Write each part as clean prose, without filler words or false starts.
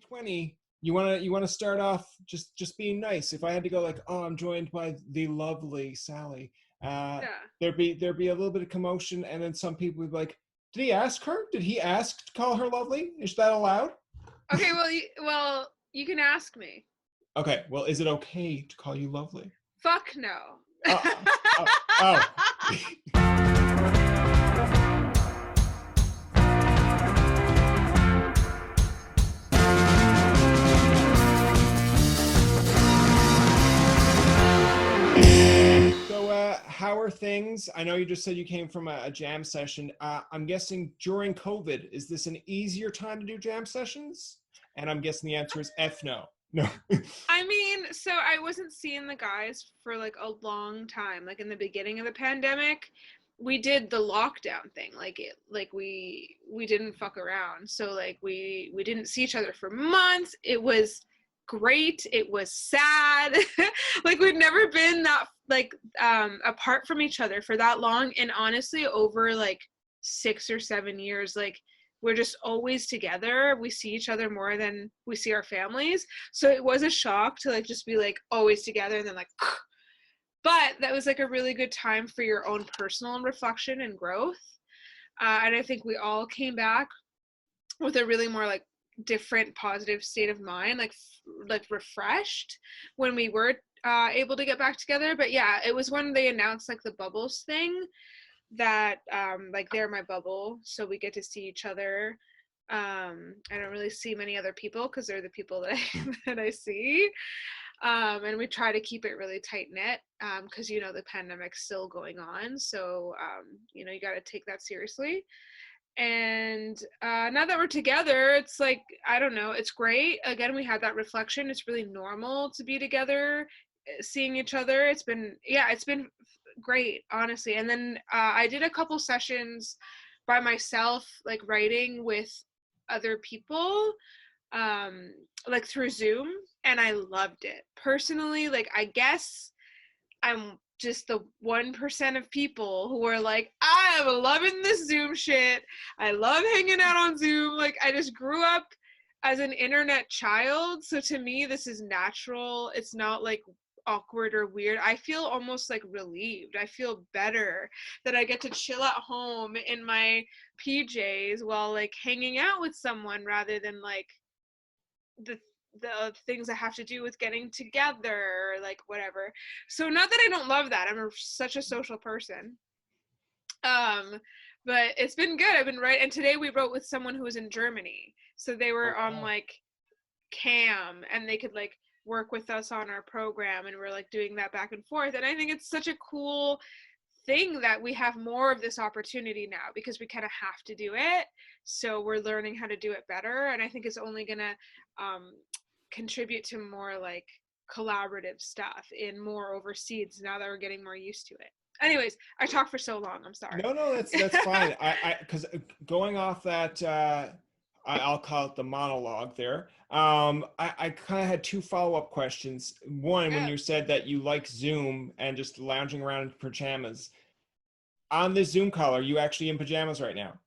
2020, you wanna start off just being nice. If I had to go like, oh, I'm joined by the lovely Sally, Yeah. there'd be a little bit of commotion, and then some people would be like, did he ask her? Did he ask to call her lovely? Is that allowed? Okay, well, you can ask me. Okay, well, is it okay to call you lovely? Fuck no. Uh, oh. So, how are things? I know you just said you came from a jam session. I'm guessing during COVID, is this an easier time to do jam sessions? And I'm guessing the answer is F no. No. I mean, so I wasn't seeing the guys for like a long time. Like in the beginning of the pandemic, we did the lockdown thing. Like we didn't fuck around. So like we didn't see each other for months. It was great. It was sad. Like we'd never been that like apart from each other for that long, and honestly over like 6 or 7 years, like we're just always together. We see each other more than we see our families. So it was a shock to like just be like always together and then like but that was like a really good time for your own personal reflection and growth. And I think we all came back with a really more like different positive state of mind, like refreshed when we were able to get back together. But yeah, it was when they announced like the bubbles thing that like they're my bubble, so we get to see each other. I don't really see many other people because they're the people that I see. And we try to keep it really tight knit because the pandemic's still going on, so you got to take that seriously. And now that we're together, it's like, I don't know, it's great. Again, we had that reflection. It's really normal to be together, seeing each other. It's been great, honestly. And then I did a couple sessions by myself, like writing with other people, like through Zoom, and I loved it personally. Like, I guess I'm just the 1% of people who are like, I am loving this Zoom shit. I love hanging out on Zoom. Like, I just grew up as an internet child, so to me this is natural. It's not like awkward or weird. I feel almost like relieved. I feel better that I get to chill at home in my PJs while like hanging out with someone rather than like the things I have to do with getting together or like whatever. So not that I don't love that. Such a social person. But it's been good. I've been writing, and today we wrote with someone who was in Germany. So they were on like cam and they could like work with us on our program, and we're like doing that back and forth. And I think it's such a cool thing that we have more of this opportunity now because we kind of have to do it. So we're learning how to do it better, and I think it's only gonna contribute to more like collaborative stuff in more overseas now that we're getting more used to it. Anyways, I talked for so long. I'm sorry. No, that's fine. I because going off that, I'll call it the monologue there. I kind of had two follow-up questions. One, when Yeah. you said that you like Zoom and just lounging around in pajamas, on this Zoom call, are you actually in pajamas right now?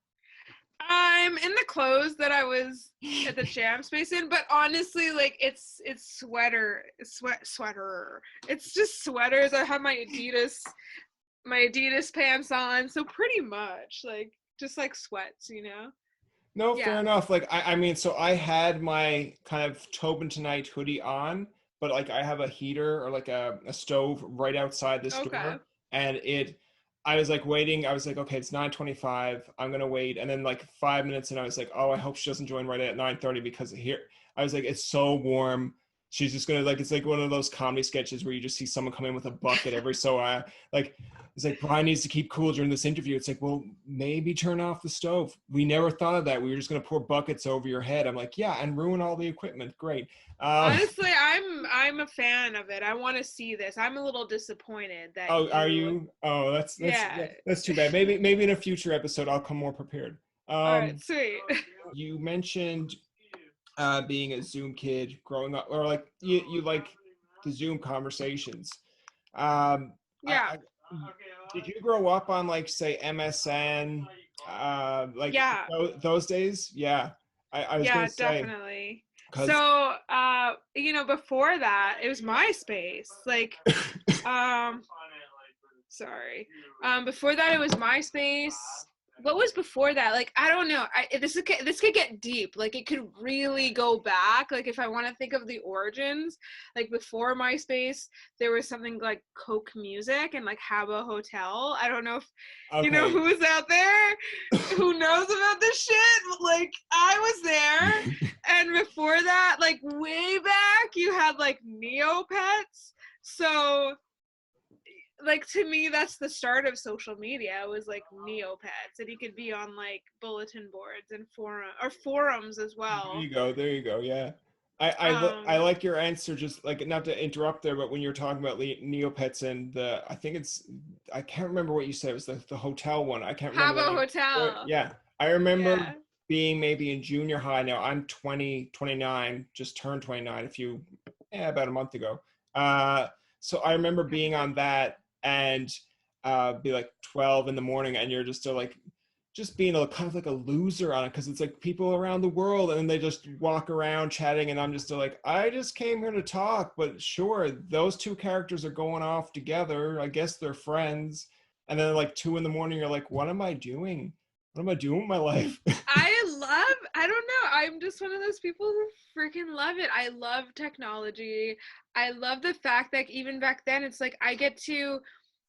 I'm in the clothes that I was at the jam space in, but honestly, like it's sweater. It's just sweaters. I have my Adidas pants on, so pretty much like just like sweats. No, fair Yeah. enough. Like I mean, so I had my kind of Tobin Tonight hoodie on, but like I have a heater or like a stove right outside this Okay. door, and I was like waiting. I was like, okay, it's 9:25. I'm gonna wait, and then like 5 minutes, and I was like, oh, I hope she doesn't join right at 9:30 because here I was like, it's so warm. She's just gonna like it's like one of those comedy sketches where you just see someone come in with a bucket every so like it's like Brian needs to keep cool during this interview. It's like, well, maybe turn off the stove. We never thought of that. We were just going to pour buckets over your head. I'm like, yeah, and ruin all the equipment. Great. Honestly, I'm a fan of it. I want to see this. I'm a little disappointed that Oh, are you. you? Oh, Yeah. that's too bad. Maybe in a future episode I'll come more prepared. All right, Um, sweet. you mentioned being a Zoom kid growing up, or like you like the Zoom conversations. Yeah. Did you grow up on like say MSN, like Yeah. those days? Yeah, I was Yeah, gonna say definitely. So, before that, it was MySpace. Like, sorry. Before that, it was MySpace. What was before that? Like, I don't know. This could get deep. Like, it could really go back. Like, if I want to think of the origins, like before MySpace, there was something like Coke Music and like Habbo Hotel. I don't know if who's out there who knows about this shit. Like, I was there, and before that, like way back, you had like Neopets. So, like, to me, that's the start of social media. It was like Neopets, and you could be on like bulletin boards and forums as well. There you go. Yeah. I like your answer, just like, not to interrupt there, but when you're talking about Neopets and I can't remember what you said. It was the hotel one. I can't remember. Habbo Hotel. Yeah. I remember Yeah. being maybe in junior high. Now I'm 29, just turned 29 about a month ago. So I remember being on that and be like 12 in the morning, and you're just still like, just being kind of like a loser on it, because it's like people around the world and they just walk around chatting, and I'm just still like, I just came here to talk, but sure, those two characters are going off together, I guess they're friends. And then like 2 in the morning, you're like, what am I doing with my life? I don't know, I'm just one of those people who freaking love it. I love technology. I love the fact that even back then, it's like I get to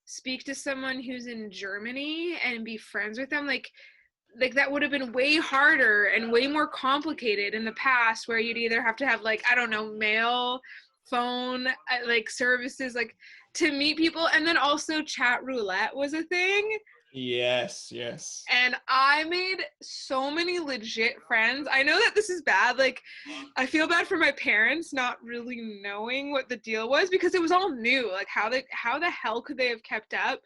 speak to someone who's in Germany and be friends with them. Like that would have been way harder and way more complicated in the past, where you'd either have to have, like, I don't know, mail, phone, like services, like, to meet people. And then also chat roulette was a thing. Yes. And I made so many legit friends. I know that this is bad. Like, I feel bad for my parents not really knowing what the deal was, because it was all new. Like, how the hell could they have kept up?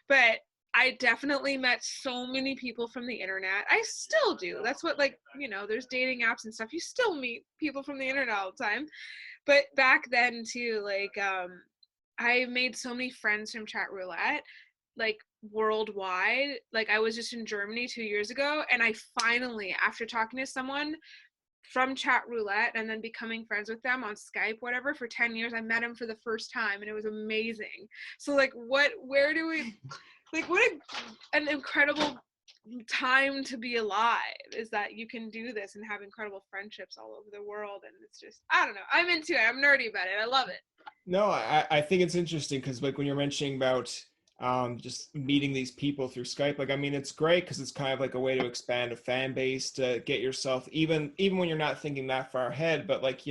But I definitely met so many people from the internet. I still do. That's what, like, there's dating apps and stuff. You still meet people from the internet all the time. But back then too, like, I made so many friends from chat roulette, like, worldwide. Like, I was just in Germany 2 years ago, and I finally, after talking to someone from chat roulette and then becoming friends with them on Skype, whatever, for 10 years, I met him for the first time, and it was amazing. So, like, what an incredible time to be alive, is that you can do this and have incredible friendships all over the world. And it's just, I don't know, I'm into it. I'm nerdy about it. I love it. No, I think it's interesting, because like when you're mentioning about just meeting these people through Skype, like, I mean, it's great because it's kind of like a way to expand a fan base, to get yourself, even when you're not thinking that far ahead, but like,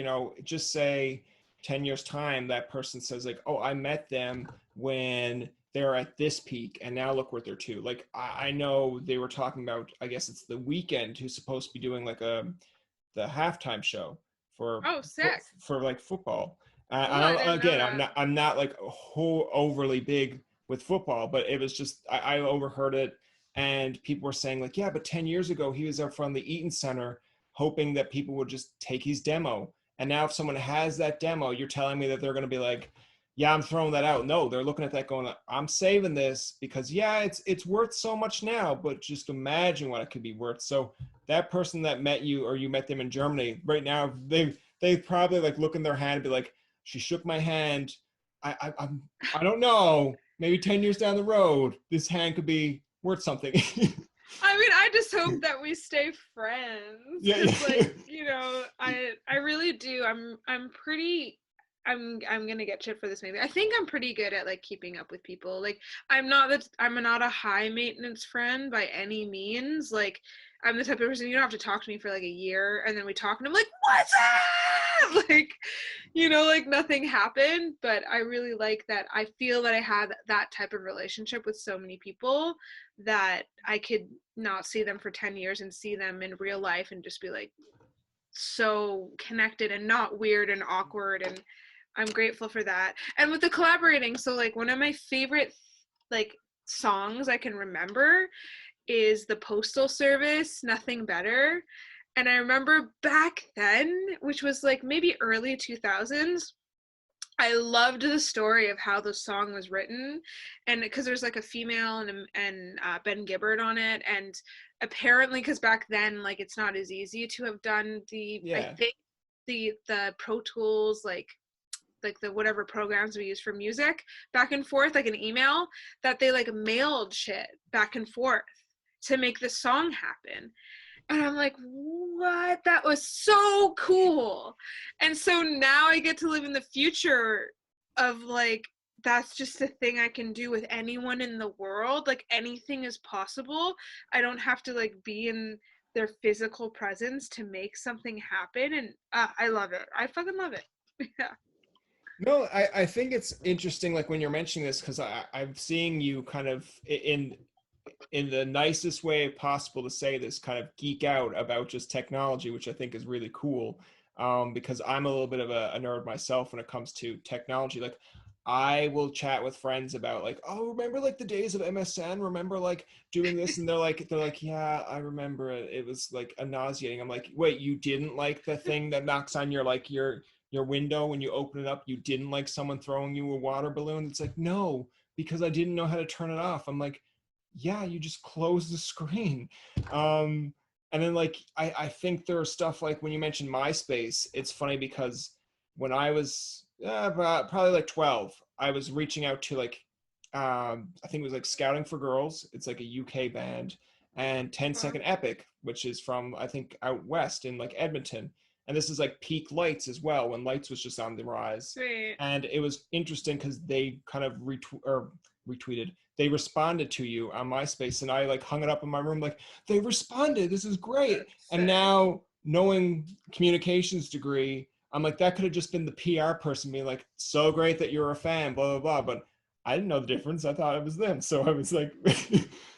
just say 10 years time, that person says like, oh, I met them when they're at this peak, and now look what they're to. Like, I know they were talking about, I guess it's The Weekend, who's supposed to be doing like the halftime show for Oh, sick. for like football. Oh, I didn't know Again, that. I'm not like overly big with football, but it was just, I overheard it, and people were saying like, yeah, but 10 years ago he was up from the Eaton Center hoping that people would just take his demo. And now if someone has that demo, you're telling me that they're going to be like, yeah, I'm throwing that out. No, they're looking at that going, I'm saving this, because yeah, it's worth so much now, but just imagine what it could be worth. So that person that met you, or you met them in Germany right now, they probably like look in their hand and be like, she shook my hand. I don't know. Maybe 10 years down the road, this hand could be worth something. I mean, I just hope that we stay friends. Yeah. Like, I really do. I'm gonna get shit for this maybe. I think I'm pretty good at like keeping up with people. Like, I'm not a high maintenance friend by any means. Like, I'm the type of person, you don't have to talk to me for like a year, and then we talk and I'm like, what's up? Like, like nothing happened. But I really like that. I feel that I have that type of relationship with so many people, that I could not see them for 10 years and see them in real life and just be like so connected and not weird and awkward. And I'm grateful for that. And with the collaborating, so like one of my favorite like songs I can remember is the Postal Service, Nothing Better. And I remember back then, which was like maybe early 2000s, I loved the story of how the song was written, and because there's like a female and Ben Gibbard on it, and apparently because back then, like, it's not as easy to have done the, I Yeah. think the Pro Tools, like the whatever programs we use for music back and forth, like an email, that they like mailed shit back and forth to make the song happen. And I'm like, what? That was so cool. And so now I get to live in the future of like, that's just a thing I can do with anyone in the world. Like anything is possible. I don't have to like be in their physical presence to make something happen. And I love it. I fucking love it. Yeah. No, I think it's interesting, like when you're mentioning this, because I'm seeing you kind of in the nicest way possible to say this, kind of geek out about just technology, which I think is really cool. Because I'm a little bit of a nerd myself when it comes to technology. Like I will chat with friends about like, oh, remember like the days of MSN? Remember like doing this? And they're like, yeah, I remember it. It was like nauseating. I'm like, wait, you didn't like the thing that knocks on your like your window when you open it up? You didn't like someone throwing you a water balloon? It's like, no, because I didn't know how to turn it off. I'm like, yeah, you just close the screen. And then like I think there are stuff like when you mentioned MySpace, it's funny because when I was probably like 12, I was reaching out to like I think it was like Scouting for Girls. It's like a UK band, and 10 Second Epic, which is from I think out west in like Edmonton. And this is like peak Lights as well, when Lights was just on the rise. Sweet. And it was interesting because they kind of retweeted, they responded to you on MySpace, and I like hung it up in my room like, they responded, this is great. And now knowing communications degree, I'm like, that could have just been the PR person being like, so great that you're a fan, blah blah blah. But I didn't know the difference. I thought it was them, so I was like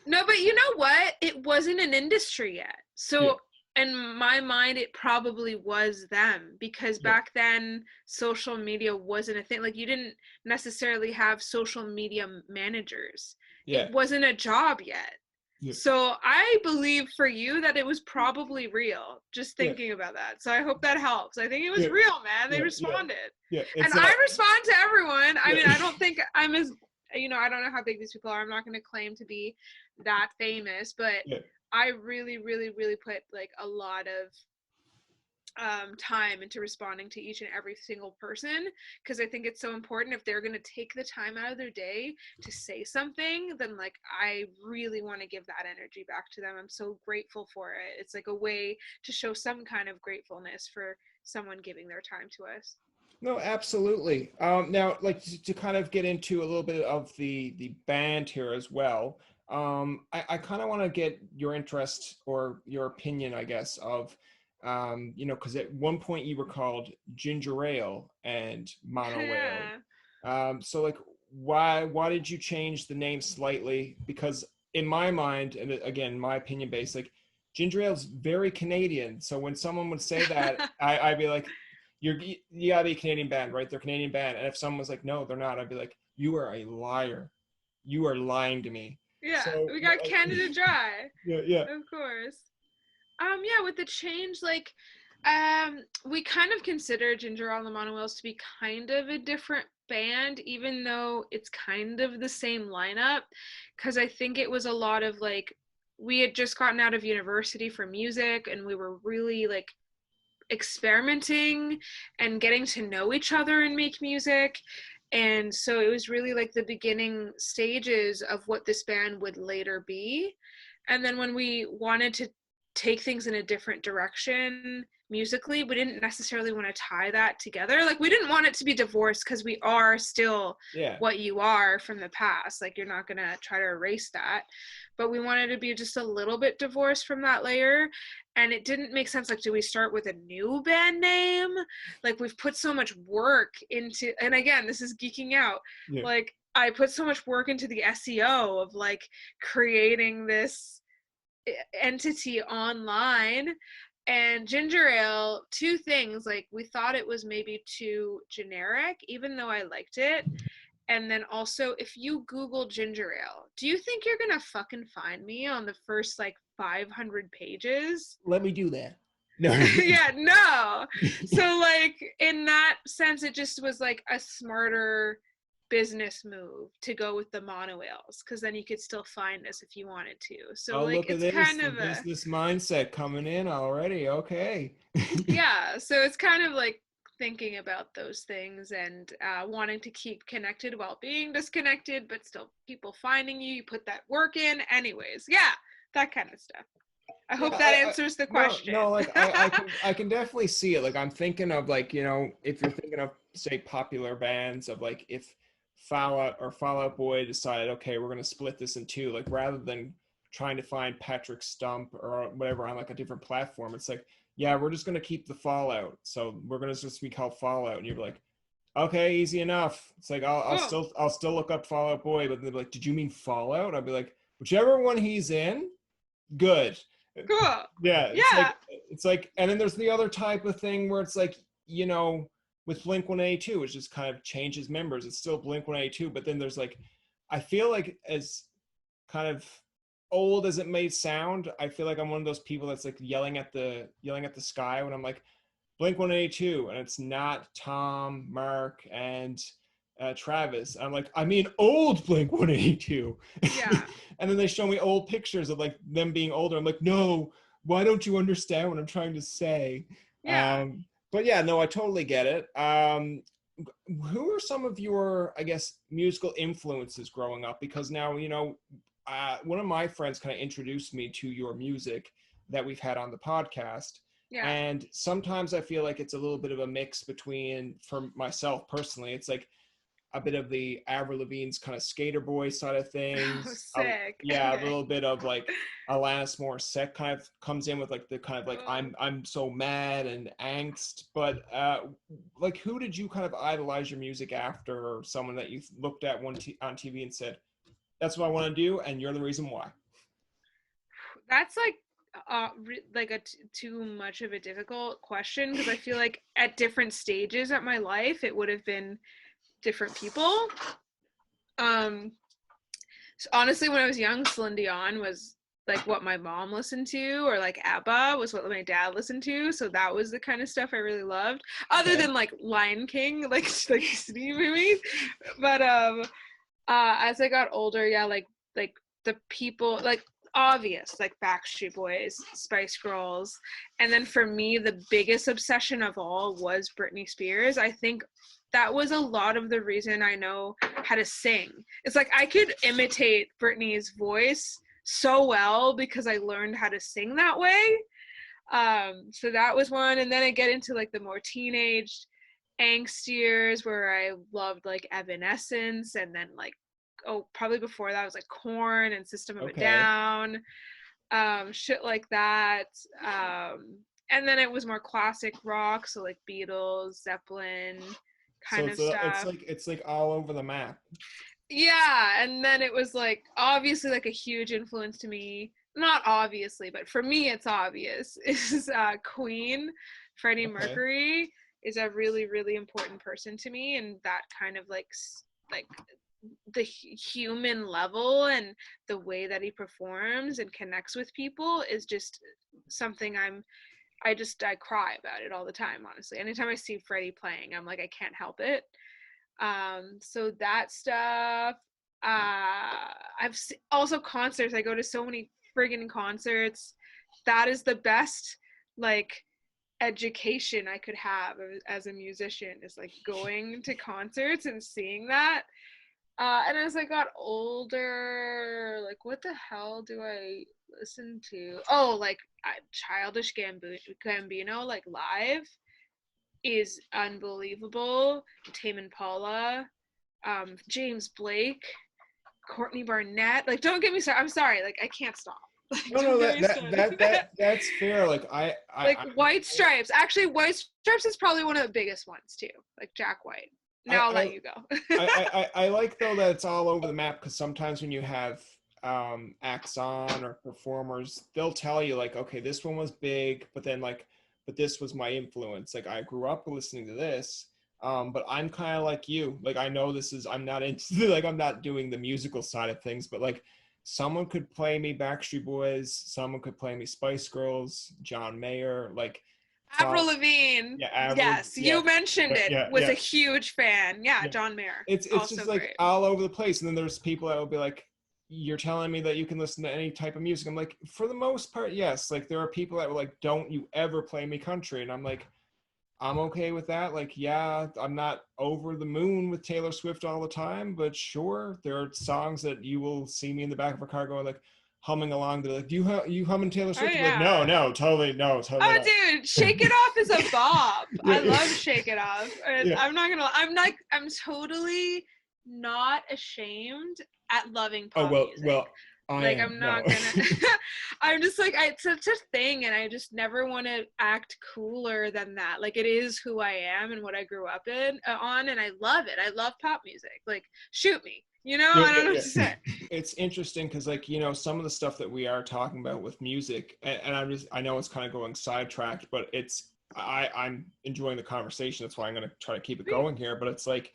No, but you know what, it wasn't an industry yet, so yeah, in my mind it probably was them, because yeah, back then social media wasn't a thing. Like you didn't necessarily have social media managers. yeah, It wasn't a job yet. yeah, So I believe for you that it was probably real, just yeah, thinking about that. So I hope that helps. I think it was yeah, real, man. They yeah, yeah, responded. yeah. And It's I respond to everyone. I mean, yeah, I don't think I'm as, I don't know how big these people are. I'm not going to claim to be that famous, but yeah. I really, really, really put like a lot of time into responding to each and every single person, because I think it's so important. If they're going to take the time out of their day to say something, then like I really want to give that energy back to them. I'm so grateful for it. It's like a way to show some kind of gratefulness for someone giving their time to us. No, absolutely. Now, like to kind of get into a little bit of the band here as well. I kind of want to get your interest or your opinion, I guess, of because at one point you were called Ginger Ale and Monowhale. Yeah. So like, why did you change the name slightly? Because in my mind, and again, my opinion based, like Ginger Ale is very Canadian. So when someone would say that, I'd be like, you gotta be a Canadian band, right? They're a Canadian band. And if someone was like, no, they're not, I'd be like, you are a liar. You are lying to me. Yeah, So we got Canada Dry. yeah, yeah, Of course. Yeah, with the change, like, we kind of consider Ginger Ale and the Monowhales to be kind of a different band, even though it's kind of the same lineup, because I think it was a lot of like, we had just gotten out of university for music, and we were really like experimenting and getting to know each other and make music. And so it was really like the beginning stages of what this band would later be. And then when we wanted to take things in a different direction musically, we didn't necessarily want to tie that together. Like we didn't want it to be divorced, because we are still yeah. what you are from the past. Like you're not going to try to erase that. But we wanted to be just a little bit divorced from that layer. And it didn't make sense. Like, do we start with a new band name? Like we've put so much work into, and again, this is geeking out. Yeah. Like I put so much work into the SEO of like creating this entity online. And Ginger Ale, two things, like we thought it was maybe too generic, even though I liked it. And then also, if you Google Ginger Ale, do you think you're gonna fucking find me on the first like 500 pages? Let me do that. No. Yeah, no. So like in that sense, it just was like a smarter business move to go with the Monowhales, because then you could still find us if you wanted to. So Oh, like look at it's this, kind the of a, business mindset coming in already. Okay. yeah, so it's kind of like thinking about those things and wanting to keep connected while being disconnected, but still people finding you. You put that work in, anyways. Yeah, that kind of stuff. I Yeah, hope that answers the no, question. no, like I can definitely see it. Like I'm thinking of like, you know, if you're thinking of say popular bands of like if Fall Out Boy decided, okay, we're gonna split this in two, like rather than trying to find Patrick Stump or whatever on like a different platform, it's like, yeah, we're just gonna keep the Fallout. So we're gonna just be called Fallout. And you're like, okay, easy enough. It's like Cool. I'll still look up Fall Out Boy, but they're like, did you mean Fallout? I'll be like, whichever one he's in, good. Cool. Yeah, Yeah. it's like, and then there's the other type of thing where it's like, you know, with Blink 182, which just kind of changes members. It's still Blink 182, but then there's like, I feel like as kind of old as it may sound, I feel like I'm one of those people that's like yelling at the sky when I'm like Blink 182, and it's not Tom, Mark, and Travis. I'm like, I mean, old Blink 182. Yeah. And then they show me old pictures of like them being older. I'm like, no, why don't you understand what I'm trying to say? Yeah. But yeah, no, I totally get it. Who are some of your, I guess, musical influences growing up? Because now, you know, one of my friends kind of introduced me to your music that we've had on the podcast. Yeah. And sometimes I feel like it's a little bit of a mix between, for myself personally, it's like a bit of the Avril Lavigne's kind of skater boy side of Oh, things. sick. Yeah, a Okay. little bit of like Alanis Morissette kind of comes in with like the kind of like Oh. I'm so mad and angst. But like who did you kind of idolize your music after, or someone that you looked at on TV and said, that's what I want to do, and you're the reason why? That's like too much of a difficult question, because I feel like at different stages of my life it would have been different people. Um so honestly, when I was young, Celine Dion was like what my mom listened to, or like ABBA was what my dad listened to. So that was the kind of stuff I really loved, other Okay. than like Lion King, like Disney movies. But as I got older, yeah, like the people, like obvious, like Backstreet Boys, Spice Girls. And then for me, the biggest obsession of all was Britney Spears. I think that was a lot of the reason I know how to sing. It's like I could imitate Britney's voice so well because I learned how to sing that way. So that was one. And then I get into like the more teenage angst years where I loved like Evanescence, and then like, oh, probably before that was like Korn and System of a Okay. Down, shit like that. And then it was more classic rock, so like Beatles, Zeppelin, So kind of stuff. it's like all over the map. Yeah, and then it was like obviously like a huge influence to me. Not obviously, but for me it's obvious. Is Queen. Freddie Okay. Mercury is a really really important person to me, and that kind of like the human level and the way that he performs and connects with people is just something I cry about it all the time, honestly. Anytime I see Freddie playing, I'm like, I can't help it. So that stuff. Also concerts. I go to so many friggin' concerts. That is the best like education I could have as a musician, is like going to concerts and seeing that. And as I got older, like what the hell do I listen to? Oh, like Childish Gambino, like live is unbelievable. Tame Impala, James Blake, Courtney Barnett. Like, don't get me started. I'm sorry. Like, I can't stop. Like, No, no, don't get me started. that's fair. Like Like White Stripes. Actually, White Stripes is probably one of the biggest ones too. Like Jack White. I Now I'll let I you go. I like though that it's all over the map, because sometimes when you have acts on or performers, they'll tell you like, okay, this one was big, but then like, but this was my influence. Like I grew up listening to this, but I'm kind of like you. Like I know this is, I'm not into like I'm not doing the musical side of things, but like someone could play me Backstreet Boys, someone could play me Spice Girls, John Mayer, like Avril Lavigne. Yeah, Avril. Yes, Yeah, you mentioned it. yeah, Was yeah. a huge fan. Yeah, Yeah. John Mayer. It's Also just like great. all over the place, and then there's people that will be like, you're telling me that you can listen to any type of music. I'm like, for the most part, yes. Like there are people that were like, don't you ever play me country, and I'm like, I'm okay with that. Like, yeah, I'm not over the moon with Taylor Swift all the time, but sure, there are songs that you will see me in the back of a car going like humming along. They're like, do you humming Taylor Oh Swift? I'm like, yeah. no, totally, no, totally Oh not. dude, Shake It Off is a bop. Yeah, I love Shake It Off. yeah. I'm not gonna I'm totally not ashamed at loving Oh pop music. well, I Like am I'm no. not gonna I'm just like it's such a thing and I just never want to act cooler than that. Like it is who I am and what I grew up on and I love it. I love pop music. Like shoot me. You know, Yeah, I don't know what yeah, to yeah. say. It's interesting because like some of the stuff that we are talking about with music, and I know it's kind of going sidetracked, but I'm enjoying the conversation. That's why I'm going to try to keep it going here. But it's like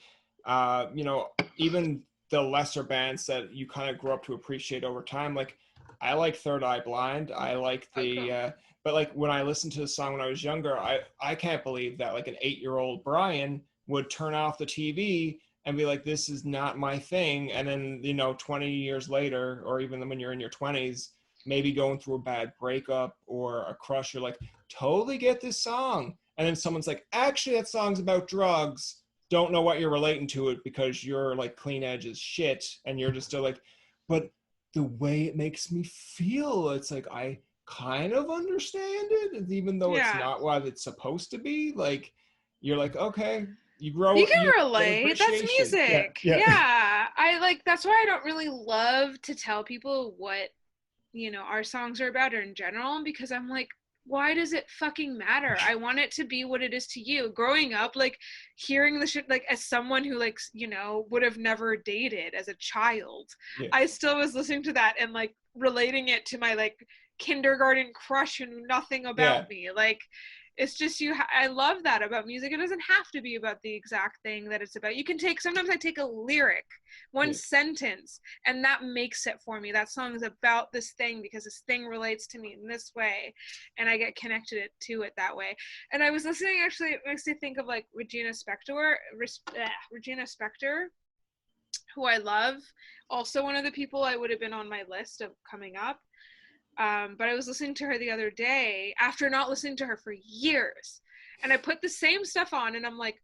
even the lesser bands that you kind of grow up to appreciate over time, like I like Third Eye Blind. I like Oh, cool. but like when I listened to the song when I was younger, I can't believe that like an 8-year-old Brian would turn off the TV and be like, this is not my thing. And then, 20 years later, or even when you're in your 20s, maybe going through a bad breakup or a crush, you're like, totally get this song. And then someone's like, actually, that song's about drugs. Don't know what you're relating to it because you're like clean edge as shit. And you're just still like, but the way it makes me feel, it's like, I kind of understand it, even though it's Yeah. not what it's supposed to be. Like, you're like, okay, You you can get relate. That's appreciation. Yeah, music. yeah. Yeah. I like that's why I don't really love to tell people what, our songs are about or in general because I'm like why does it fucking matter? I want it to be what it is to you. Growing up, like hearing the shit, like as someone who like, would have never dated as a child, Yeah. I still was listening to that and like relating it to my like kindergarten crush who knew nothing about me. Like it's just I love that about music. It doesn't have to be about the exact thing that it's about. You can sometimes I take a lyric, one sentence, and that makes it for me. That song is about this thing because this thing relates to me in this way, and I get connected to it that way. And I was listening, actually, it makes me think of like Regina Spektor, who I love. Also one of the people I would have been on my list of coming up. But I was listening to her the other day after not listening to her for years. And I put the same stuff on and I'm like,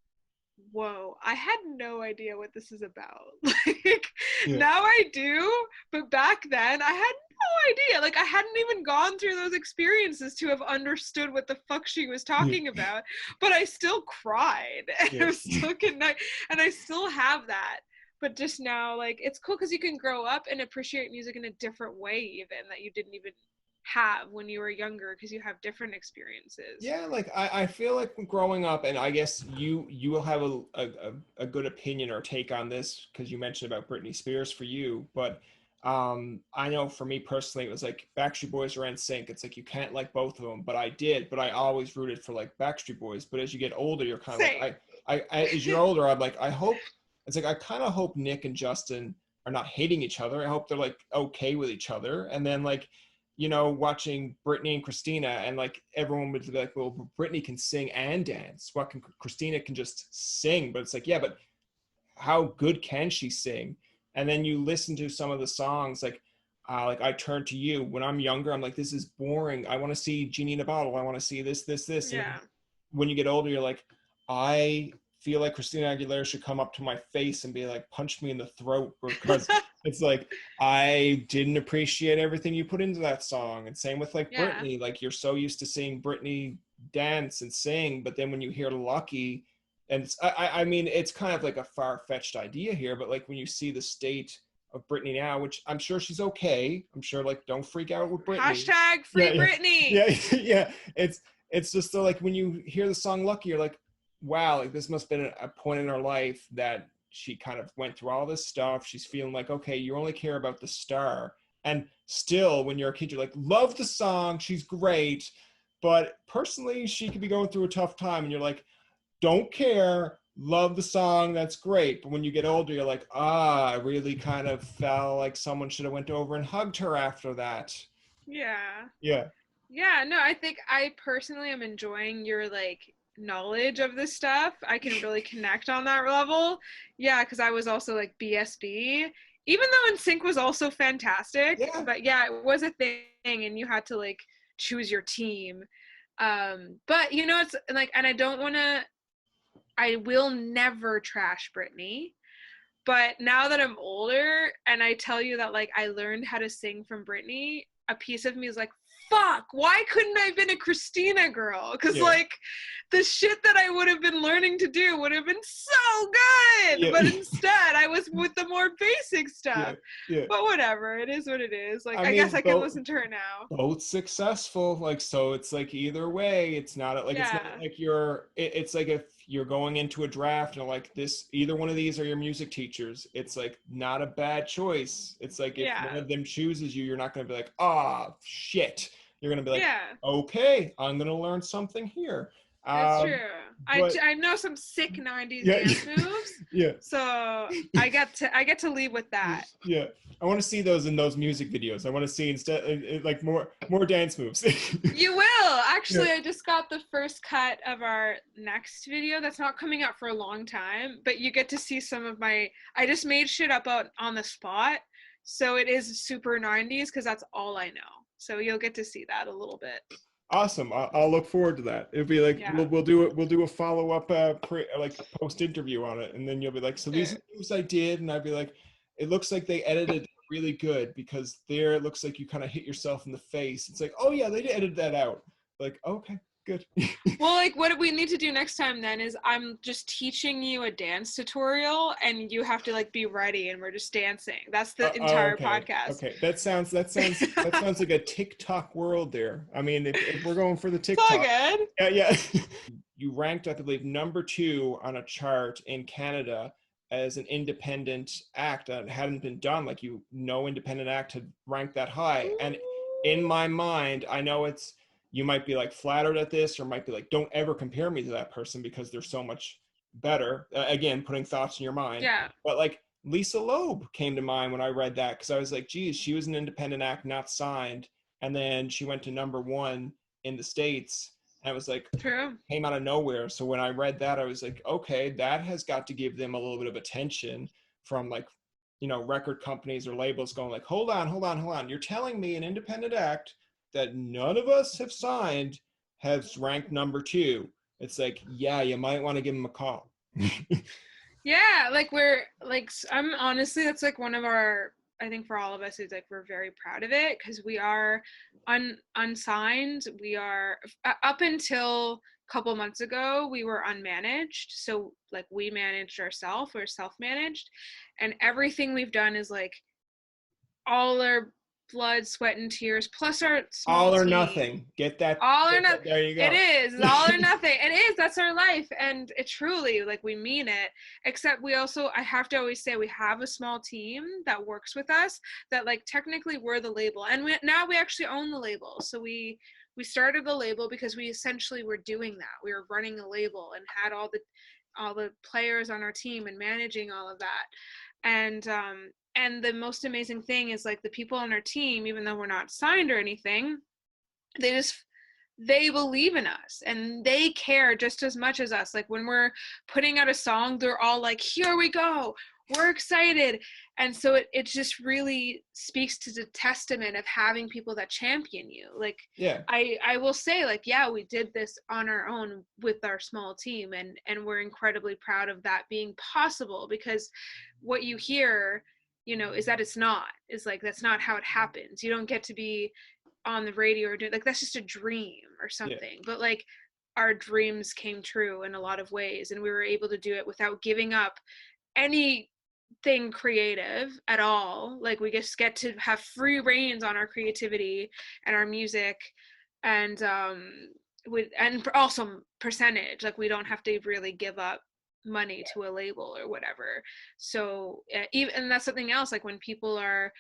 whoa, I had no idea what this is about. Like, now I do, but back then I had no idea. Like, I hadn't even gone through those experiences to have understood what the fuck she was talking about. But I still cried. And I was still and I still have that. But just now, like, it's cool because you can grow up and appreciate music in a different way even that you didn't even have when you were younger because you have different experiences. Yeah, like I feel like growing up, and I guess you will have a good opinion or take on this because you mentioned about Britney Spears for you, but I know for me personally it was like Backstreet Boys or NSYNC. It's like you can't like both of them, but I always rooted for like Backstreet Boys. But as you get older, you're kind of like I as you're older, I'm like I hope it's like I kind of hope Nick and Justin are not hating each other. I hope they're like okay with each other, and then like watching Britney and Christina, and like everyone would be like, well, Britney can sing and dance. What can Christina can just sing? But it's like, yeah, but how good can she sing? And then you listen to some of the songs, like I Turn to You. When I'm younger, I'm like, this is boring. I want to see Genie in a Bottle. I want to see this. Yeah. And when you get older, you're like, I feel like Christina Aguilera should come up to my face and be like, punch me in the throat, because it's like I didn't appreciate everything you put into that song. And same with like Britney, like you're so used to seeing Britney dance and sing, but then when you hear Lucky, and I mean it's kind of like a far-fetched idea here, but like when you see the state of Britney now, which I'm sure she's okay, I'm sure, like, don't freak out with Britney. Hashtag free Britney. Yeah. It's just like when you hear the song Lucky, you're like, wow, like this must have been a point in her life that she kind of went through all this stuff. She's feeling like, okay, you only care about the star. And still, when you're a kid, you're like, love the song, she's great. But personally, she could be going through a tough time. And you're like, don't care, love the song, that's great. But when you get older, you're like, I really kind of felt like someone should have went over and hugged her after that. Yeah. Yeah. Yeah, no, I think I personally am enjoying your like knowledge of this stuff. I can really connect on that level. Yeah, because I was also like BSB, even though NSYNC was also fantastic. Yeah, But yeah, it was a thing, and you had to like choose your team. But you know, it's like, and I don't want to. I will never trash Britney. But now that I'm older and I tell you that like I learned how to sing from Britney, a piece of me is like, fuck, why couldn't I have been a Christina girl? Because yeah, like the shit that I would have been learning to do would have been so good. yeah, But instead I was with the more basic yeah, stuff. yeah. But whatever, it is what it is. Like I I guess mean, I can listen to her now. both successful, like, so it's like either way, it's not like, it's not Yeah. like it's like if you're going into a draft and like this, either one of these are your music teachers, it's like not a bad choice. It's like if one Yeah. of them chooses you, you're not going to be like, ah, shit. You're going to be like, Yeah. okay, I'm going to learn something here. It's true. But I know some sick 90s yeah, dance moves. yeah, So I get to leave with that. yeah. I want to see those in those music videos. I want to see instead like more dance moves. You will. Yeah. Actually, I just got the first cut of our next video that's not coming out for a long time, but you get to see some of my I just made shit up out on the spot. So it is super 90s because that's all I know. So you'll get to see that a little bit. Awesome. I'll look forward to that. It'll be like Yeah. we'll do a follow up like post interview on it, and then you'll be like, so these Sure. are the moves I did, and I'd be like, it looks like they edited it really good because there it looks like you kind of hit yourself in the face. It's like, oh yeah, they edited that out. Like, okay, good. Well, like what we need to do next time then is I'm just teaching you a dance tutorial and you have to like be ready and we're just dancing. That's the entire Okay, podcast. okay. That sounds like a TikTok world there. I mean, if we're going for the It's all TikTok, good. yeah, yeah. You ranked, I believe, #2 on a chart in Canada as an independent act that hadn't been done. Like no independent act had ranked that high. And in my mind, I know it's you might be like flattered at this, or might be like, don't ever compare me to that person because they're so much better. Again, putting thoughts in your mind. Yeah. But like Lisa Loeb came to mind when I read that because I was like, geez, she was an independent act, not signed, and then she went to #1 in the States. And I was like, True. came out of nowhere. So when I read that, I was like, okay, that has got to give them a little bit of attention from like, record companies or labels going like, hold on, hold on, hold on. You're telling me an independent act that none of us have signed has ranked #2. It's like, yeah, you might want to give them a call. Yeah, like we're like I'm honestly that's like one of our I think for all of us is like we're very proud of it because we are unsigned. We are up until a couple months ago we were unmanaged. So like we managed ourselves, we're self-managed, and everything we've done is like all our blood, sweat, and tears plus our small All or team. nothing. Get that. All or nothing. There you It go. is all or nothing. It is. That's our life, and it truly like we mean it. Except we also, I have to always say, we have a small team that works with us. That like technically we're the label, and now we actually own the label. So we started the label because we essentially were doing that. We were running a label and had all the players on our team and managing all of that, and the most amazing thing is like the people on our team, even though we're not signed or anything, they just they believe in us and they care just as much as us. Like when we're putting out a song, they're all like, here we go, we're excited. And so it just really speaks to the testament of having people that champion you. Like Yeah. I will say, like, yeah, we did this on our own with our small team, and we're incredibly proud of that being possible, because what you hear, is that it's like that's not how it happens. You don't get to be on the radio or doing like that's just a dream or Yeah. something. But like our dreams came true in a lot of ways, and we were able to do it without giving up anything creative at all. Like we just get to have free reins on our creativity and our music, and and also percentage. Like we don't have to really give up money to a label or whatever. So even and that's something else. Like when people are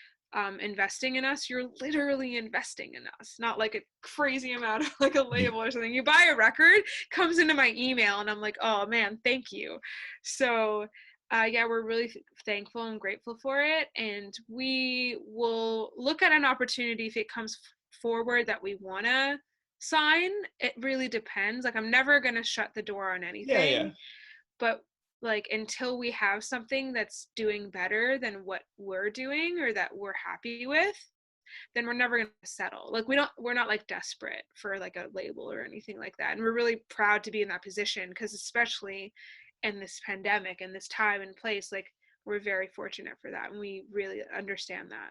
investing in us, you're literally investing in us, not like a crazy amount of like a label or something. You buy a record, comes into my email, and I'm like, oh man, thank you. So yeah, we're really thankful and grateful for it, and we will look at an opportunity if it comes forward that we want to sign. It really depends. Like, I'm never going to shut the door on anything. Yeah. But like, until we have something that's doing better than what we're doing or that we're happy with, then we're never going to settle. Like, we're not like desperate for like a label or anything like that. And we're really proud to be in that position, because especially in this pandemic and this time and place, like, we're very fortunate for that. And we really understand that.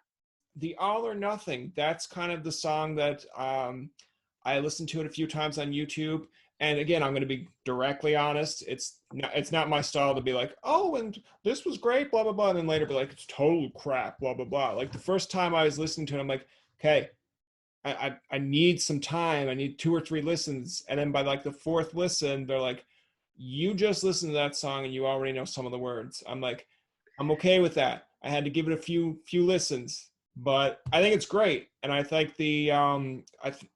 The All or Nothing, that's kind of the song that I listened to it a few times on YouTube. And again, I'm going to be directly honest. It's not my style to be like, oh, and this was great, blah, blah, blah. And then later be like, it's total crap, blah, blah, blah. Like the first time I was listening to it, I'm like, okay, I need some time. I need 2 or 3 listens. And then by like the 4th listen, they're like, you just listened to that song and you already know some of the words. I'm like, I'm okay with that. I had to give it a few listens, but I think it's great. And I think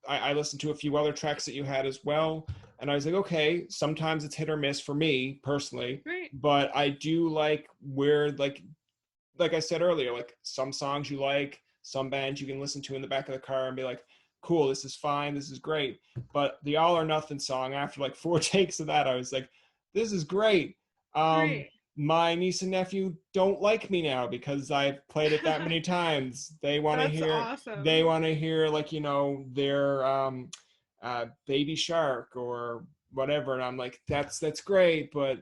I listened to a few other tracks that you had as well. And I was like, okay, sometimes it's hit or miss for me personally, Right. but I do like where, like I said earlier, like some songs you like, some bands you can listen to in the back of the car and be like, cool, this is fine, this is great. But the All or Nothing song, after like 4 takes of that, I was like, this is great. Right. My niece and nephew don't like me now because I've played it that many times. They want to That's hear, awesome. like, you know, their Baby Shark or whatever. And I'm like, that's great, but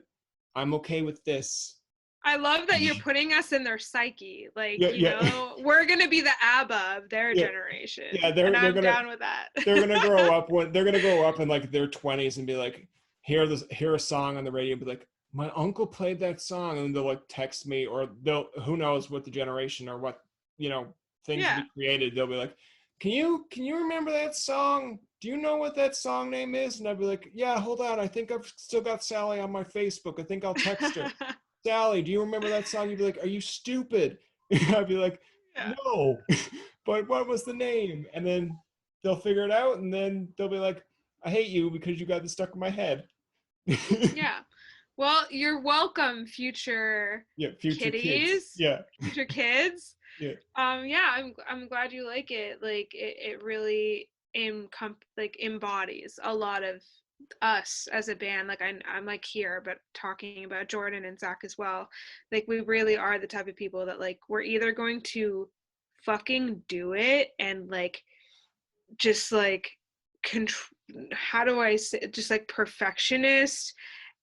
I'm okay with this. I love that you're putting us in their psyche. Like, Yeah, you know, we're going to be the ABBA of their yeah, generation. yeah. And I'm down with that. They're gonna grow up in like their 20s and be like, hear a song on the radio and be like, my uncle played that song, and they'll like text me, or they'll, who knows what the generation or what, you know, things Yeah. we created. They'll be like, can you remember that song? Do you know what that song name is? And I'd be like, yeah, hold on, I think I've still got Sally on my Facebook. I think I'll text her. Sally, do you remember that song? You'd be like, are you stupid? I'd be like, Yeah. no, but what was the name? And then they'll figure it out, and then they'll be like, I hate you because you got this stuck in my head. Yeah. Well, you're welcome, future Future kitties. kids. Yeah. Future kids. Yeah. Yeah, I'm glad you like it. Like, it really embodies a lot of us as a band. Like, I'm like here, but talking about Jordan and Zach as well. Like, we really are the type of people that, like, we're either going to fucking do it and like just like how do I say, just like perfectionist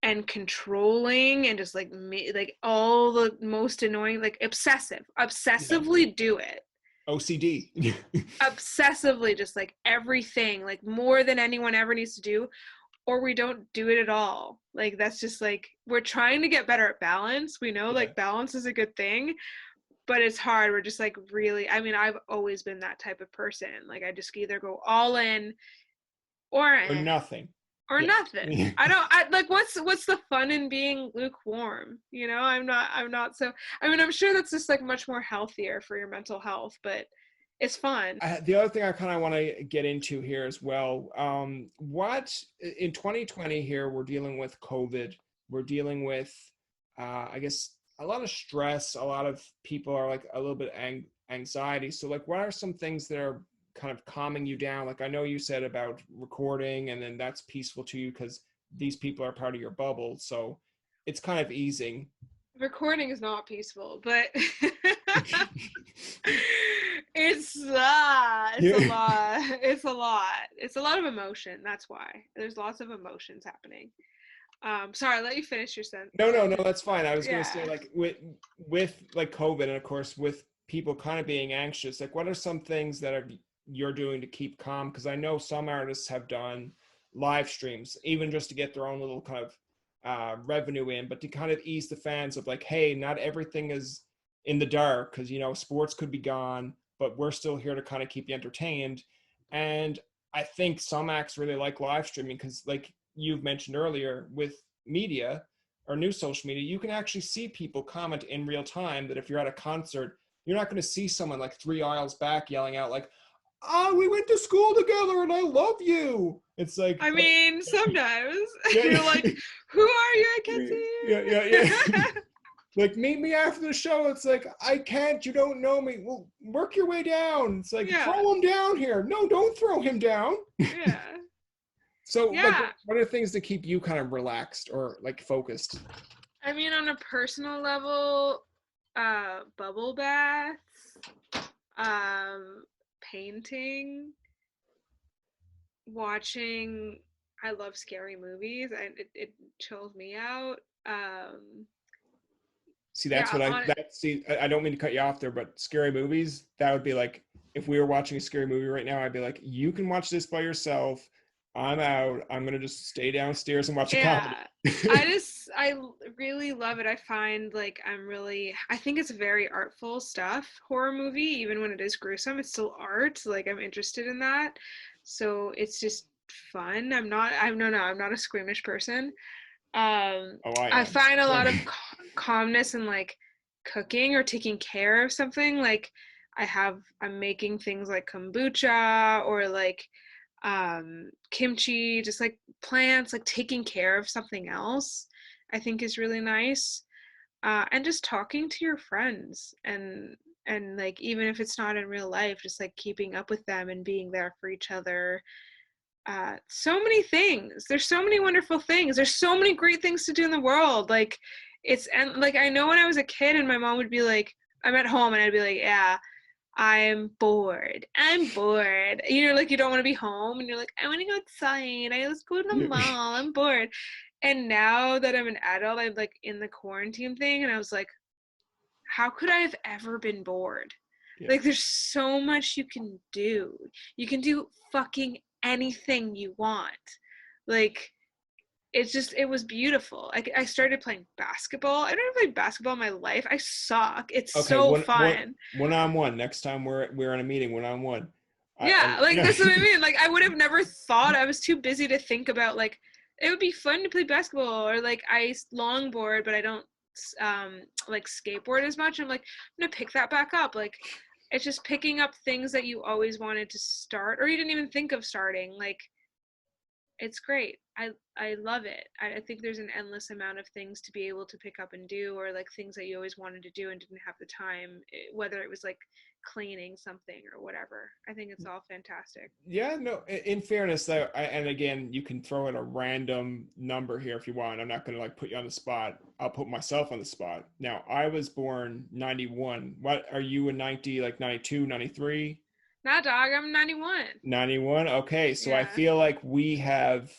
and controlling and just like like all the most annoying, like obsessively do it. OCD. Obsessively, just like everything, like more than anyone ever needs to do, or we don't do it at all. Like, that's just like, we're trying to get better at balance. We know like balance is a good thing, but it's hard. We're just like, really, I mean, I've always been that type of person. Like, I just either go all in or nothing. Or nothing. I like, what's the fun in being lukewarm? You know, I'm not so, I mean, I'm sure that's just like much more healthier for your mental health, but it's fun. The other thing I kind of want to get into here as well, what in 2020 here, we're dealing with COVID, we're dealing with, I guess, a lot of stress, a lot of people are like a little bit anxiety. So like, what are some things that are kind of calming you down? Like, I know you said about recording, and then that's peaceful to you because these people are part of your bubble, so it's kind of easing. Recording is not peaceful, but it's a lot. It's a lot of emotion. That's why there's lots of emotions happening. Sorry, I'll let you finish your sentence. No, that's fine. I was going to say, like, with like COVID, and of course with people kind of being anxious, like, what are some things that you're doing to keep calm? Because I know some artists have done live streams, even just to get their own little kind of revenue in, but to kind of ease the fans of like, hey, not everything is in the dark, because, you know, sports could be gone, but we're still here to kind of keep you entertained. And I think some acts really like live streaming because, like you've mentioned earlier, with media or new social media, you can actually see people comment in real time, that if you're at a concert, you're not going to see someone like 3 aisles back yelling out like, oh, we went to school together and I love you. It's like, I mean, sometimes you're like, who are you? I can't see you. Yeah. like, meet me after the show. It's like, I can't, you don't know me. Well, work your way down. It's like, Yeah. throw him down here. No, don't throw him down. Yeah. So, like, Yeah. what are things that keep you kind of relaxed or like focused? I mean, on a personal level, bubble baths, painting, watching. I love scary movies. It chills me out. See, that's Yeah, what on I don't mean to cut you off there, but scary movies, that would be like, if we were watching a scary movie right now, I'd be like, you can watch this by yourself. I'm out. I'm going to just stay downstairs and watch a comedy. yeah. I really love it. I find like I think it's very artful stuff. Horror movie, even when it is gruesome, it's still art. Like I'm interested in that. So it's just fun. I'm not a squeamish person. Oh, I I am. find a So, lot of calmness in like cooking or taking care of something. Like I'm making things like kombucha or like kimchi, just like plants, like taking care of something else, I think is really nice. And just talking to your friends and like even if it's not in real life, just like keeping up with them and being there for each other. So many things. There's so many wonderful things. There's so many great things to do in the world. Like and like I know when I was a kid and my mom would be like, I'm at home and I'd be like, yeah, I'm bored. I'm bored. You know, like you don't want to be home and you're like, I want to go outside. Let's go to the yeah. mall. I'm bored. And now that I'm an adult, I'm like in the quarantine thing and I was like, how could I have ever been bored? Yeah. Like there's so much you can do. You can do fucking anything you want. Like it was beautiful. I started playing basketball. I never played basketball in my life. I suck. It's Okay, so fun. one on one. Next time we're in a meeting, one on one. Yeah, You like know, that's what I mean. Like I would have never thought. I was too busy to think about like it would be fun to play basketball or like I longboard, but I don't like skateboard as much. I'm like I'm gonna pick that back up. Like it's just picking up things that you always wanted to start or you didn't even think of starting. Like it's great. I love it. I think there's an endless amount of things to be able to pick up and do, or like things that you always wanted to do and didn't have the time. Whether it was like cleaning something or whatever. I think it's all fantastic. yeah, no. In fairness, though, and again, you can throw in a random number here if you want. I'm not going to like put you on the spot. I'll put myself on the spot. Now, I was born 91. What are you in 90? Like 92, 93? Nah, dog. I'm 91. 91. Okay, so I Yeah. feel like we have,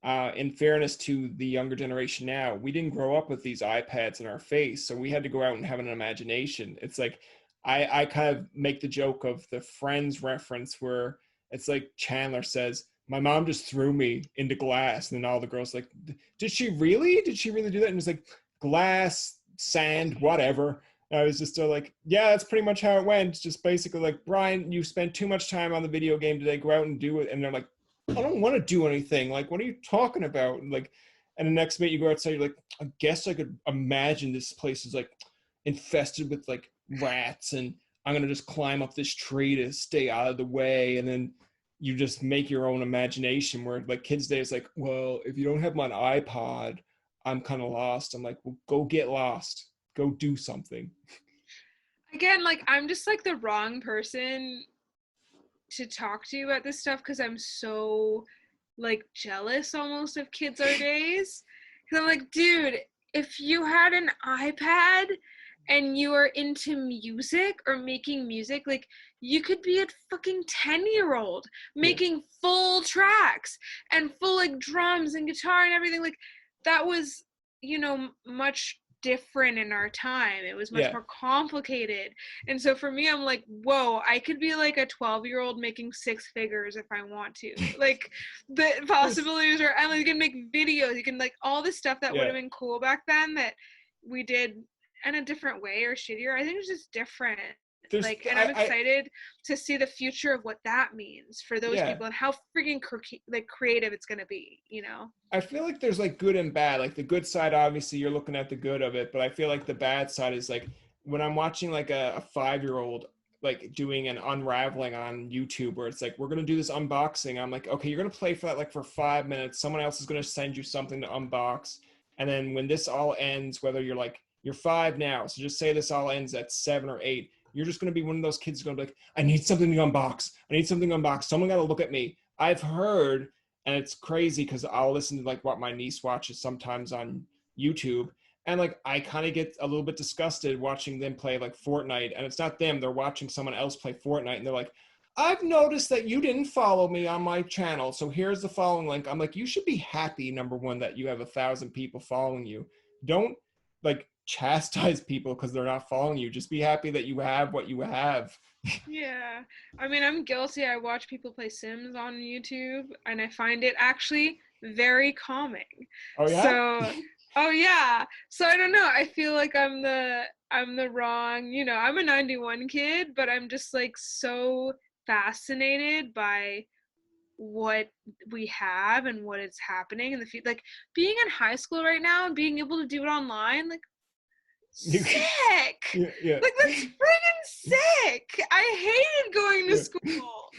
in fairness to the younger generation now, we didn't grow up with these iPads in our face, so we had to go out and have an imagination. It's like I kind of make the joke of the Friends reference where it's like Chandler says, "My mom just threw me into glass," and then all the girls like, "Did she really? Did she really do that?" And it's like glass, sand, whatever. I was just like, yeah, that's pretty much how it went. It's just basically like, Brian, you spent too much time on the video game today. Go out and do it. And they're like, I don't want to do anything. Like, what are you talking about? And like, and the next minute you go outside, you're like, I guess I could imagine this place is like infested with like rats, and I'm gonna just climb up this tree to stay out of the way. And then you just make your own imagination. Where like kids today, it's like, well, if you don't have my iPod, I'm kind of lost. I'm like, well, go get lost. Go do something. Again, like I'm just like the wrong person to talk to you about this stuff because I'm so like jealous almost of kids our days. Because I'm like, dude, if you had an iPad and you are into music or making music, like you could be a fucking 10-year-old Yeah. making full tracks and full like drums and guitar and everything. Like that was, much different in our time. It was much Yeah. more complicated. And so for me, I'm like, whoa, I could be like a 12-year-old making six figures if I want to. Like the possibilities are endless. You can make videos, you can like all the stuff that would Yeah. have been cool back then that we did in a different way or shittier. I think it's just different. There's Like, and I'm excited to see the future of what that means for those yeah. people and how freaking like creative it's gonna be. I feel like there's like good and bad. Like the good side, obviously, you're looking at the good of it, but I feel like the bad side is like when I'm watching like a 5-year-old like doing an unraveling on YouTube where it's like, we're gonna do this unboxing. I'm like, okay, you're gonna play for that like for 5 minutes. Someone else is gonna send you something to unbox, and then when this all ends, whether you're like You're 5 now, so just say this all ends at 7 or 8. You're just going to be one of those kids who's going to be like, I need something to unbox. I need something to unbox. Someone got to look at me. I've heard, and it's crazy because I'll listen to like what my niece watches sometimes on YouTube. And like, I kind of get a little bit disgusted watching them play like Fortnite. And it's not them. They're watching someone else play Fortnite. And they're like, I've noticed that you didn't follow me on my channel. So here's the following link. I'm like, you should be happy, number one, that you have 1,000 people following you. Don't like chastise people because they're not following you. Just be happy that you have what you have. Yeah. I mean, I'm guilty. I watch people play Sims on YouTube and I find it actually very calming. Oh yeah? So, oh yeah. So I don't know. I feel like I'm the wrong, I'm a 91 kid, but I'm just like so fascinated by what we have and what is happening in the future. Like being in high school right now and being able to do it online, like sick. Yeah. Like that's friggin' sick. I hated going to school.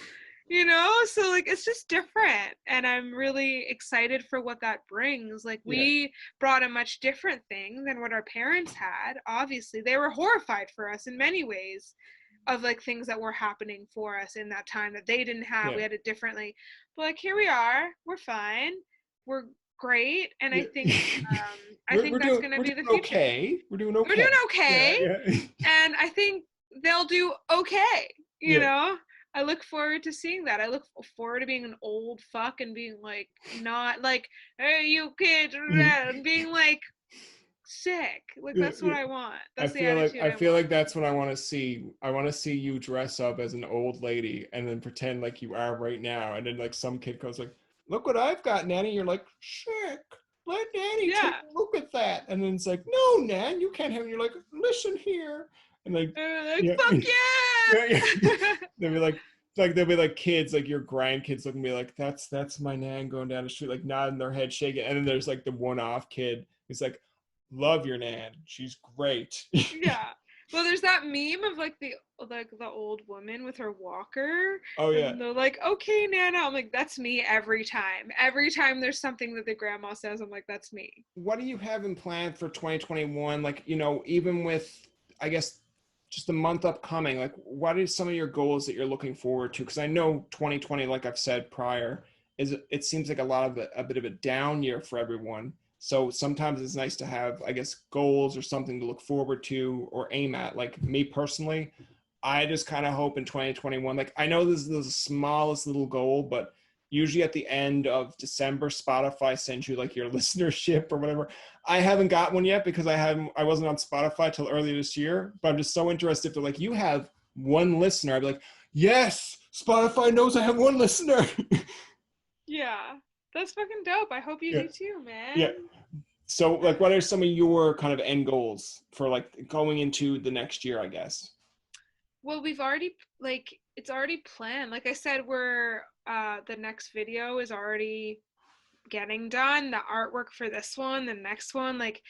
So like it's just different and I'm really excited for what that brings. Like we brought a much different thing than what our parents had. Obviously they were horrified for us in many ways of like things that were happening for us in that time that they didn't have. We had it differently, but like here we are, we're fine, we're great, and I think that's going to be the future. Okay. We're doing okay. We're doing okay. Yeah. And I think they'll do okay. You know, I look forward to seeing that. I look forward to being an old fuck and being like, not like, hey, you kids, and being like sick. Like that's what I want. That's the attitude. I feel like that's what I want to see. I want to see you dress up as an old lady and then pretend like you are right now. And then like some kid goes like, look what I've got, Nanny. You're like, sick. Let Nanny take a look at that. And then it's like, no, Nan, you can't have it. You're like, listen here. And like, fuck yeah. They'll be like kids, like your grandkids looking at me like, that's my Nan going down the street, like nodding their head, shaking. And then there's like the one-off kid who's like, love your Nan. She's great. Yeah. Well, there's that meme of like the old woman with her walker. Oh yeah. And they're like, okay, Nana. I'm like, that's me every time. Every time there's something that the grandma says, I'm like, that's me. What do you have in plan for 2021? Like, even with, I guess, just the month upcoming, like what are some of your goals that you're looking forward to? Because I know 2020, like I've said prior, it seems like a bit of a down year for everyone. So sometimes it's nice to have, I guess, goals or something to look forward to or aim at. Like me personally, I just kind of hope in 2021, like I know this is the smallest little goal, but usually at the end of December, Spotify sends you like your listenership or whatever. I haven't got one yet because I wasn't on Spotify till earlier this year, but I'm just so interested if they're like, you have one listener. I'd be like, yes, Spotify knows I have one listener. Yeah. That's fucking dope. I hope you do too, man. Yeah. So, like, what are some of your kind of end goals for, like, going into the next year, I guess? Well, we've already, like, it's already planned. Like I said, the next video is already getting done. The artwork for this one, the next one, like,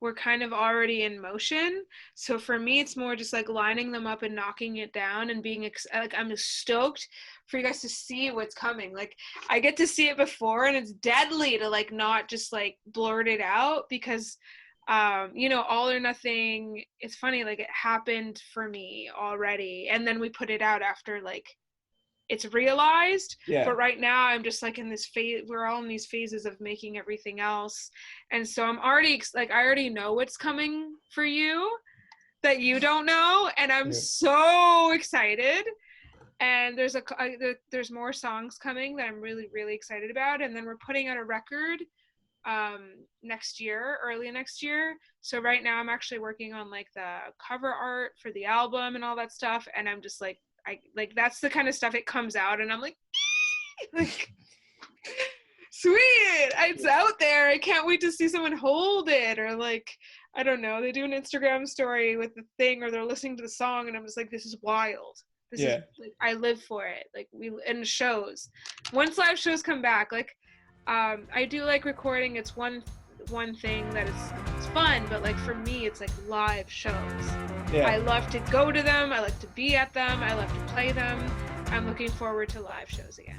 we're kind of already in motion. So for me, it's more just like lining them up and knocking it down and being like, I'm stoked for you guys to see what's coming. Like I get to see it before and it's deadly to like not just like blurt it out because All or Nothing, it's funny, like it happened for me already and then we put it out after like it's realized. But right now I'm just like in this phase, we're all in these phases of making everything else, and so I'm already like, I already know what's coming for you that you don't know, and I'm so excited. And there's more songs coming that I'm really, really excited about, and then we're putting out a record early next year. So right now I'm actually working on like the cover art for the album and all that stuff, and I'm just like, that's the kind of stuff it comes out and I'm like sweet, it's out there. I can't wait to see someone hold it, or like, I don't know, they do an Instagram story with the thing or they're listening to the song and I'm just like, this is wild. This is like, I live for it. Like in shows, once live shows come back, like I do like recording. It's one thing that it's fun, but like for me it's like live shows. I love to go to them, I like to be at them, I love to play them. I'm looking forward to live shows again.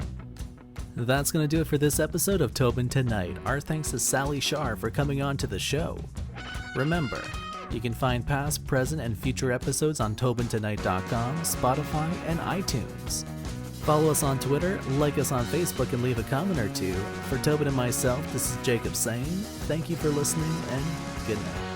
That's going to do it for this episode of Tobin Tonight. Our thanks to Sally Shaar for coming on to the show. Remember, You can find past, present, and future episodes on TobinTonight.com, Spotify, and iTunes. Follow us on Twitter, like us on Facebook, and leave a comment or two. For Tobin and myself, this is Jacob saying thank you for listening, and good night.